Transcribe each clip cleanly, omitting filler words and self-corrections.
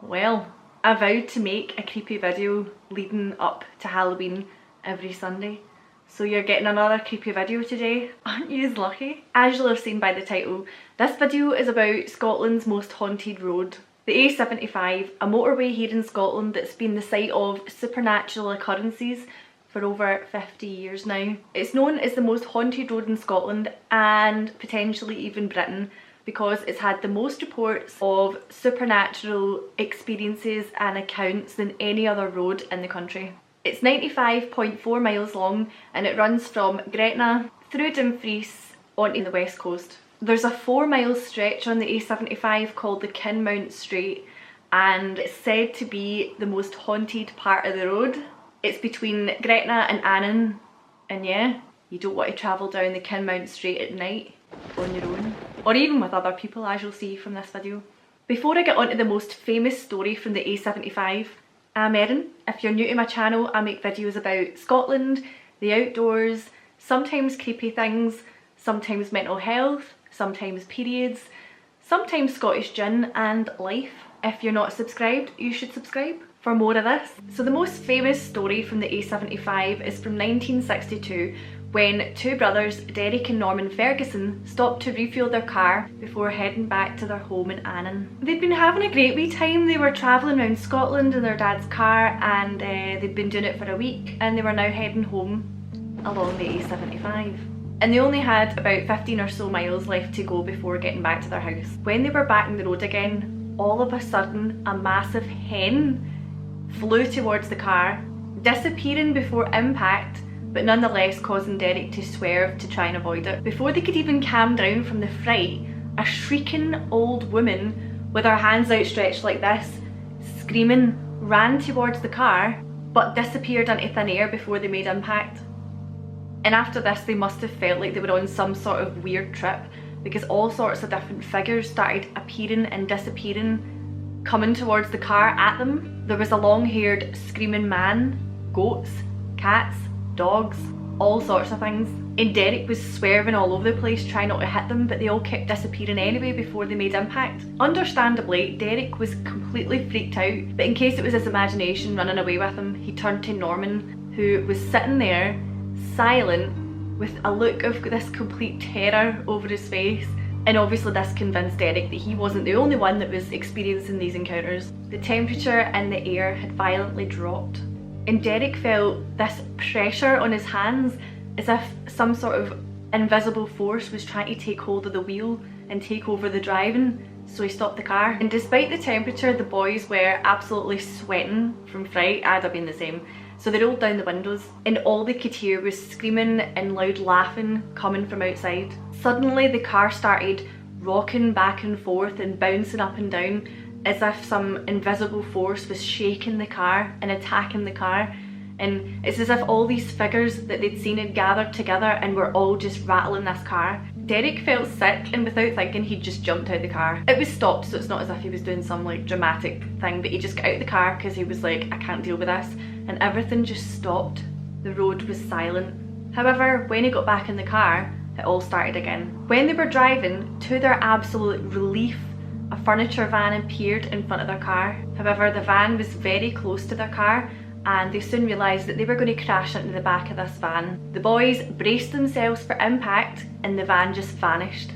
Well, I vowed to make a creepy video leading up to Halloween every Sunday. So you're getting another creepy video today. Aren't you lucky? As you'll have seen by the title, this video is about Scotland's most haunted road. The A75, a motorway here in Scotland that's been the site of supernatural occurrences for over 50 years now. It's known as the most haunted road in Scotland and potentially even Britain, because it's had the most reports of supernatural experiences and accounts than any other road in the country. It's 95.4 miles long and it runs from Gretna through Dumfries onto the west coast. There's a 4-mile stretch on the A75 called the Kinmount Straight, and it's said to be the most haunted part of the road. It's between Gretna and Annan, and yeah, you don't want to travel down the Kinmount Straight at night on your own, or even with other people, as you'll see from this video. Before I get on to the most famous story from the A75, I'm Erin. If you're new to my channel, I make videos about Scotland, the outdoors, sometimes creepy things, sometimes mental health, sometimes periods, sometimes Scottish gin and life. If you're not subscribed, you should subscribe for more of this. So the most famous story from the A75 is from 1962, when two brothers, Derek and Norman Ferguson, stopped to refuel their car before heading back to their home in Annan. They'd been having a great wee time. They were travelling around Scotland in their dad's car, and they'd been doing it for a week, and they were now heading home along the A75. And they only had about 15 or so miles left to go before getting back to their house. When they were back on the road again, all of a sudden a massive hen flew towards the car, disappearing before impact, but nonetheless causing Derek to swerve to try and avoid it. Before they could even calm down from the fright, a shrieking old woman with her hands outstretched like this, screaming, ran towards the car but disappeared into thin air before they made impact. And after this, they must have felt like they were on some sort of weird trip, because all sorts of different figures started appearing and disappearing, coming towards the car at them. There was a long-haired screaming man, goats, cats, dogs, all sorts of things. And Derek was swerving all over the place trying not to hit them, but they all kept disappearing anyway before they made impact. Understandably, Derek was completely freaked out, but in case it was his imagination running away with him, he turned to Norman, who was sitting there, silent, with a look of this complete terror over his face. And obviously this convinced Derek that he wasn't the only one that was experiencing these encounters. The temperature in the air had violently dropped, and Derek felt this pressure on his hands, as if some sort of invisible force was trying to take hold of the wheel and take over the driving, so he stopped the car. And despite the temperature, the boys were absolutely sweating from fright. I'd have been the same. So they rolled down the windows, and all they could hear was screaming and loud laughing coming from outside. Suddenly the car started rocking back and forth and bouncing up and down, as if some invisible force was shaking the car and attacking the car. And it's as if all these figures that they'd seen had gathered together and were all just rattling this car. Derek felt sick, and without thinking he just jumped out the car. It was stopped, so it's not as if he was doing some like dramatic thing, but he just got out the car because he was like, I can't deal with this. And everything just stopped. The road was silent. However, when he got back in the car, it all started again. When they were driving, to their absolute relief, a furniture van appeared in front of their car. However, the van was very close to their car, and they soon realised that they were going to crash into the back of this van. The boys braced themselves for impact, and the van just vanished.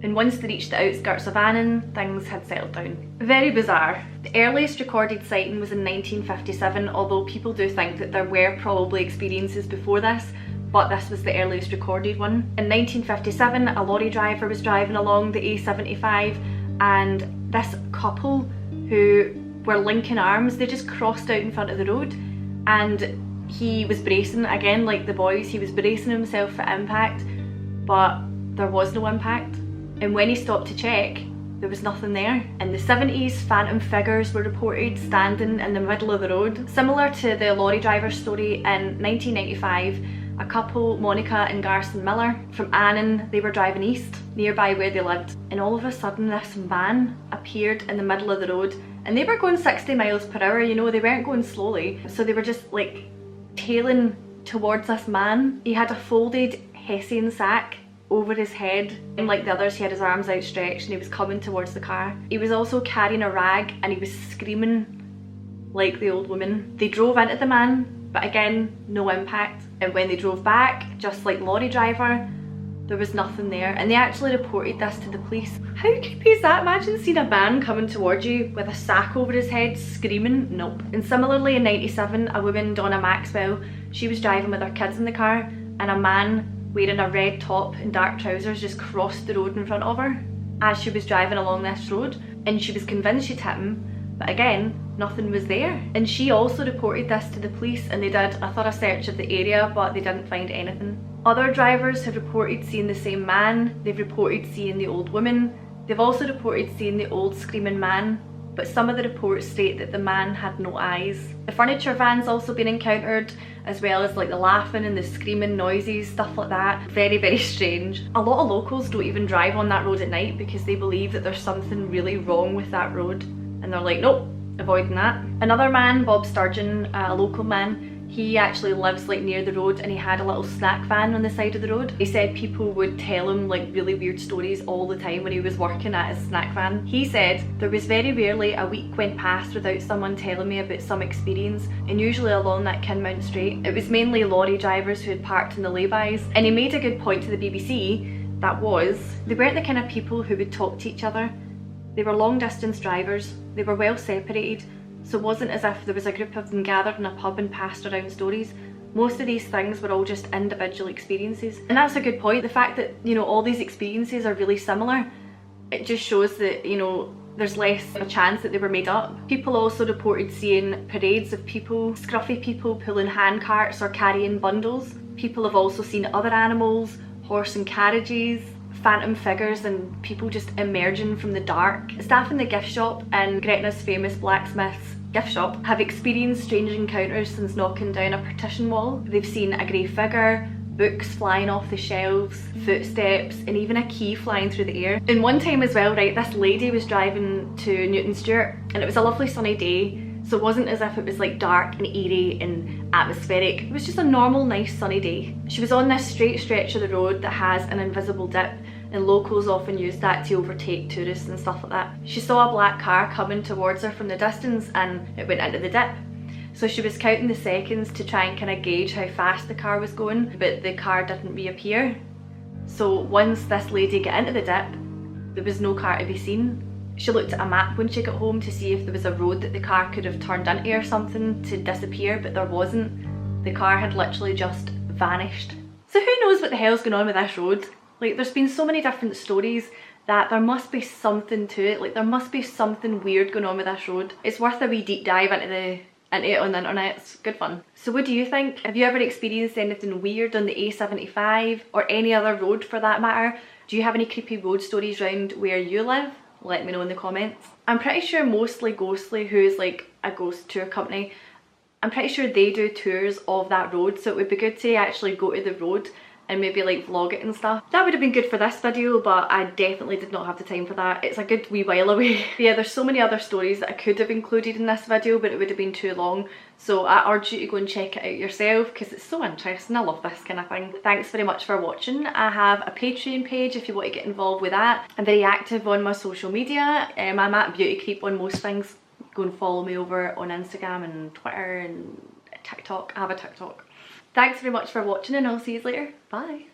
And once they reached the outskirts of Annan, things had settled down. Very bizarre. The earliest recorded sighting was in 1957, although people do think that there were probably experiences before this, but this was the earliest recorded one. In 1957, a lorry driver was driving along the A75, and this couple who were linking arms, they just crossed out in front of the road, and he was bracing, again like the boys, he was bracing himself for impact, but there was no impact. And when he stopped to check, there was nothing there. In the 70s, phantom figures were reported standing in the middle of the road. Similar to the lorry driver's story, in 1995, a couple, Monica and Garson Miller, from Annan, they were driving east, nearby where they lived, and all of a sudden this van appeared in the middle of the road, and they were going 60 miles per hour, you know, they weren't going slowly, so they were just like tailing towards this man. He had a folded Hessian sack over his head, and like the others he had his arms outstretched and he was coming towards the car. He was also carrying a rag and he was screaming like the old woman. They drove into the man, but again, no impact. And when they drove back, just like lorry driver, there was nothing there, and they actually reported this to the police. How creepy is that? Imagine seeing a man coming towards you with a sack over his head screaming. Nope. And similarly in 97, a woman, Donna Maxwell, she was driving with her kids in the car and a man wearing a red top and dark trousers just crossed the road in front of her as she was driving along this road, and she was convinced she'd hit him, but again, nothing was there. And she also reported this to the police, and they did a thorough search of the area, but they didn't find anything. Other drivers have reported seeing the same man, they've reported seeing the old woman, they've also reported seeing the old screaming man, but some of the reports state that the man had no eyes. The furniture van's also been encountered, as well as like the laughing and the screaming noises, stuff like that. Very, very strange. A lot of locals don't even drive on that road at night because they believe that there's something really wrong with that road, and they're like, nope, avoiding that. Another man, Bob Sturgeon, a local man, he actually lives like near the road, and he had a little snack van on the side of the road. He said people would tell him like really weird stories all the time when he was working at his snack van. He said, there was very rarely a week went past without someone telling me about some experience, and usually along that Kinmount Straight. It was mainly lorry drivers who had parked in the laybys. And he made a good point to the BBC, that was, they weren't the kind of people who would talk to each other. They were long distance drivers, they were well separated, so it wasn't as if there was a group of them gathered in a pub and passed around stories. Most of these things were all just individual experiences. And that's a good point. The fact that, you know, all these experiences are really similar, it just shows that, you know, there's less of a chance that they were made up. People also reported seeing parades of people, scruffy people pulling hand carts or carrying bundles. People have also seen other animals, horse and carriages, phantom figures, and people just emerging from the dark. Staff in the gift shop in Gretna's famous blacksmith's gift shop have experienced strange encounters since knocking down a partition wall. They've seen a grey figure, books flying off the shelves, footsteps, and even a key flying through the air. And one time as well, right, this lady was driving to Newton Stewart, and it was a lovely sunny day, so it wasn't as if it was like dark and eerie and atmospheric. It was just a normal, nice sunny day. She was on this straight stretch of the road that has an invisible dip, and locals often use that to overtake tourists and stuff like that. She saw a black car coming towards her from the distance, and it went into the dip. So she was counting the seconds to try and kind of gauge how fast the car was going, but the car didn't reappear. So once this lady got into the dip, there was no car to be seen. She looked at a map when she got home to see if there was a road that the car could have turned into or something to disappear, but there wasn't. The car had literally just vanished. So who knows what the hell's going on with this road? Like, there's been so many different stories that there must be something to it. Like, there must be something weird going on with this road. It's worth a wee deep dive into it on the internet. It's good fun. So what do you think? Have you ever experienced anything weird on the A75 or any other road for that matter? Do you have any creepy road stories around where you live? Let me know in the comments. I'm pretty sure Mostly Ghostly, who is like a ghost tour company, I'm pretty sure they do tours of that road, so it would be good to actually go to the road and maybe like vlog it and stuff. That would have been good for this video, but I definitely did not have the time for that. It's a good wee while away. But yeah, there's so many other stories that I could have included in this video, but it would have been too long. So I urge you to go and check it out yourself because it's so interesting. I love this kind of thing. Thanks very much for watching. I have a Patreon page if you want to get involved with that. I'm very active on my social media. I'm at Beauty Creep on most things. Go and follow me over on Instagram and Twitter and TikTok. I have a TikTok. Thanks very much for watching, and I'll see you later. Bye.